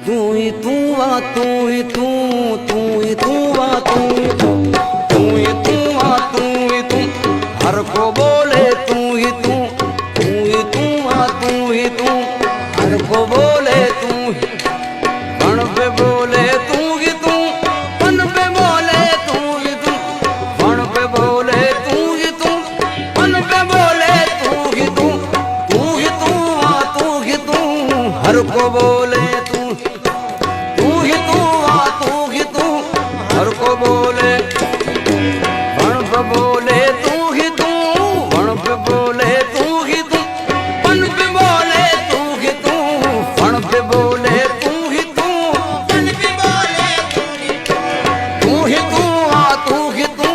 तू ही तू आ तू ही तू, तू ही तू आ तू ही तू, तू ही तू आ तू ही तू, हर को बोले तू ही तू, तू ही तू आ तू ही तू, हर को बोले तू ही, कण पे बोले तू ही तू, पन पे बोले तू ही तू, कण पे बोले तू ही तू, पन पे बोले तू ही तू, तू ही तू आ तू ही तू, हर को बोले तू, तू ही तू आ तू ही तू, हर को बोले, कण पे बोले तू ही तू, कण पे बोले तू ही तू, पन पे बोले तू ही तू, कण पे बोले तू ही तू, पन पे बोले तू ही तू, तू ही तू आ तू ही तू,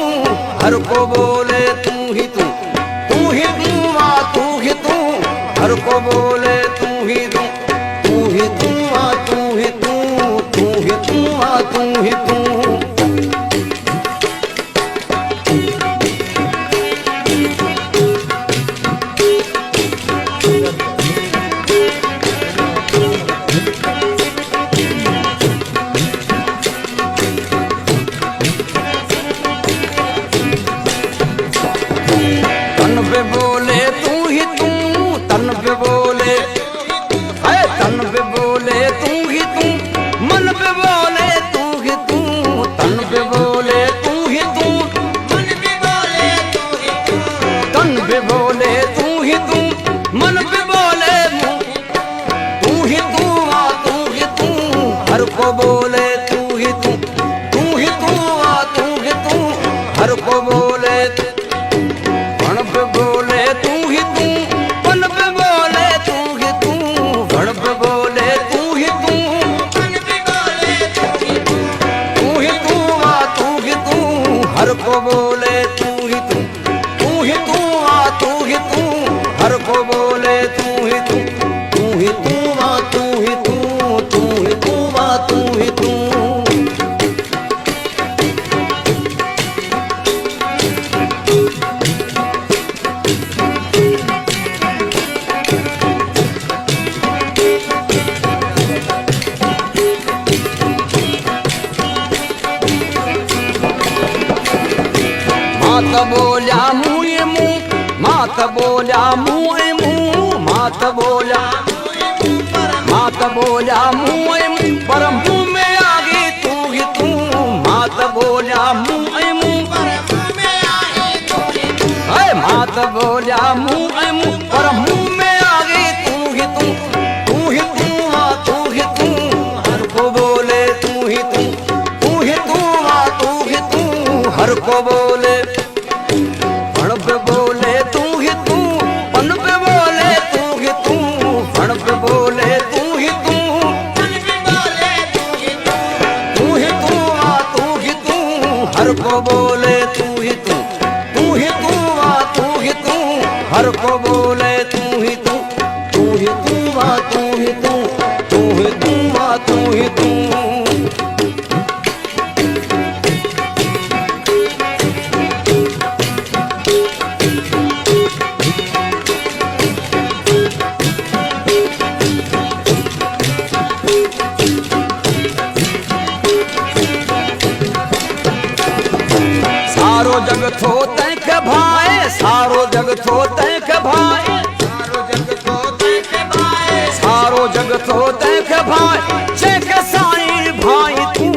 हर को बोले तू ही तू, तू ही तू आ तू ही तू, हर को बोले तू ही तू, तू ही तू आ तू ही तू, तू ही तू आ तू ही तू। तन पे बोले तू ही तू, तन पे बोले, है तन पे बोले तू ही तू, मन पे बोले तू ही तू, तन पे बोले तू ही तू, मन पे बोले तू ही तू, तन पे बोले तू ही तू, मन पे बोले तू ही तू आ तू ही तू, हर को बोले तू ही तू, तू ही तू आ तू ही तू, हर को बोले तू, कण पे बोले तू ही तू, पन पे बोले तू ही तू, कण पे बोले तू ही तू, पन पे बोले तू ही तू, तू ही तू आ तू ही तू, हर को बोले तू ही तू, तू ही तू आ तू ही तू, हर को बोले तू ही तू, तू ही तू आ तू ही तू, तू ही तू आ तू ही तू। मात बोल्या मुँह मुँह, मात बोल्या मुँह मुँह, मात बोल्या, मात बोल्या मुँह मुँह, पर मुँह में आ गई तू ही तू, मात बोल्या मुँह मुँह, है मात बोल्या मुँह मुँह, पर मुँह में आ गई तू ही तू, तू ही तू आ तू ही तू, हर को बोले तू ही तू, तू ही तू आ तू ही तू, हर को बोले, कण पे बोले तू ही तू, पन पे बोले तू ही तू, कण पे बोले तू ही तू, पन पे बोले तू ही तू, तू ही तू आ तू ही तू, हर को बोले तू ही तू, तू ही तू आ तू ही तू, हर को बोले तू ही तू, तू ही तू आ तू ही तू, तू ही तू आ तू ही तू। सारो जग थो तैक भाए, सारो जग थो तैक भाए, सारो जग थो तैक भाए, सारो जग थो तैक भाए, चेक साईं भाई तू,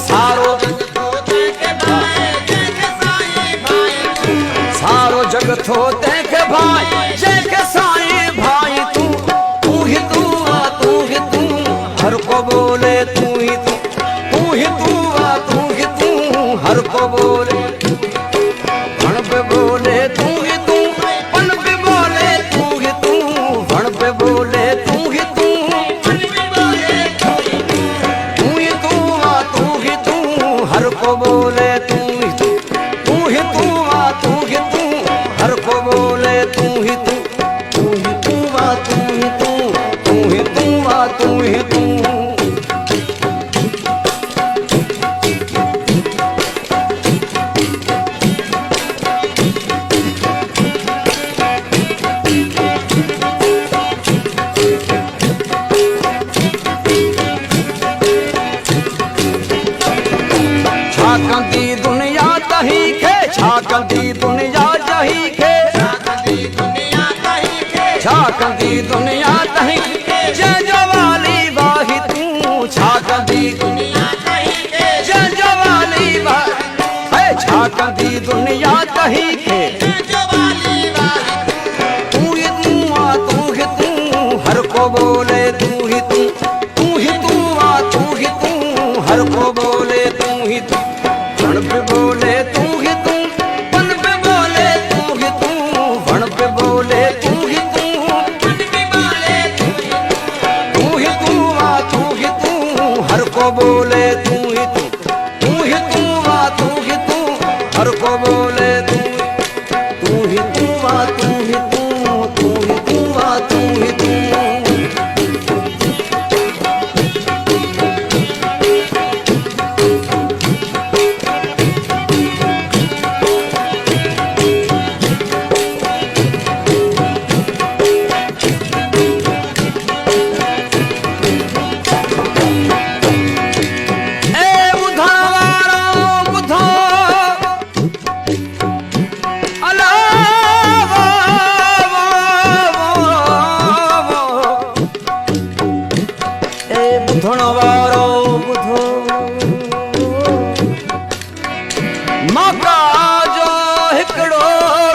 सारो जग थो तैक भाए, चेक साईं भाई तू, सारो जग थो तैक भाए, चेक साईं भाई तू, तू ही तू आ तू ही तू, हर को बोले तू ही तू, तू ही तू आ तू ही तू, हर को बोले, कण पे बोले तू ही तू, पन पे बोले तू ही तू, कण पे बोले तू ही तू, पन पे बोले तू ही तू, तू ही तू आ तू ही तू, हर को बोले तू ही तू, तू ही तू आ तू ही तू, हर को बोले तू ही तू, तू ही तू आ तू ही तू, तू ही तू आ तू ही तू। कंदी दुनिया तही जंजो वाली वाही तू छा कंदी दुनिया तही जंजो वाली वाही है छा कंदी दुनिया तही के जंजो वाली वाही तू ही तू आ तू ही तू हर को बोले तू ही तू तू ही तू आ तू ही तू हर को बोले तू ही तू वण पे बोले तू ही तू वन पे बोले तू ही तू वण पे बोले तू ही तू वन पे बोले तू ही तू आ तू ही तू हर को बोले तू ही तू आ तू ही तू हर को बोले तू ही तू आ तू ही तू आ तू ही तू बुधण वारो बुधो माका जो हिकड़ो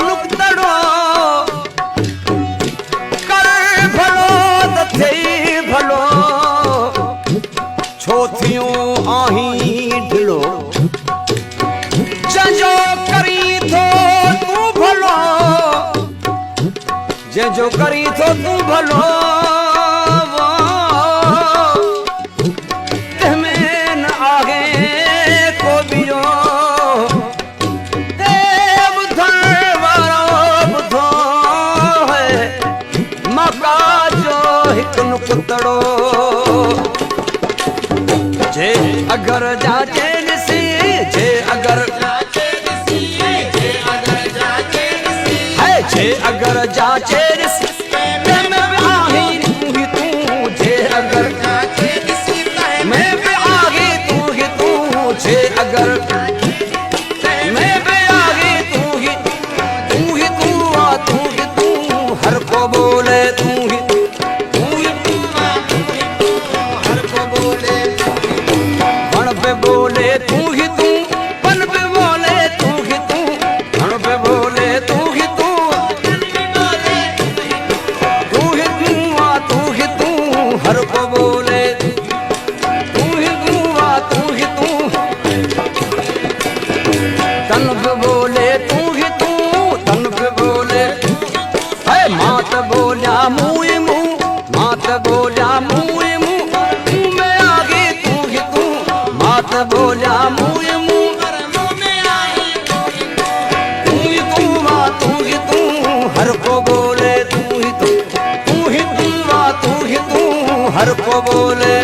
लुकतड़ो कर भलो त थई भलो छो थियो आहीं ढिलो जंजो करी थो तू भलो जंजो करी थो तू भलो पुतड़ो जे अगर जाचे निसी जे अगर जाचे निसी जे अगर जाचे निसी है जे अगर जाचे निसी मैं भी आही तू ही तू जे अगर जाचे निसी मैं भी आही तू ही तू जे अगर मैं भी आही तू ही तू आ तू ही तू हर को बोले तू ही बोले तू ही तू वन पे बोले तू ही तू धन पे बोले तू ही तू तू ही तू आ तू ही तू हर को बोले तू ही तू आ तू ही तू तन पे बोले तू ही तू तन पे बोले है मात बोलिया मुँह मुँह मात बोलिया मुँह मुँह में आगे तू ही तू मात बोलिया मुँह मुँह में आई तू ही तू आ तू ही तू हर को बोले तू ही तू आ तू ही तू हर को बोले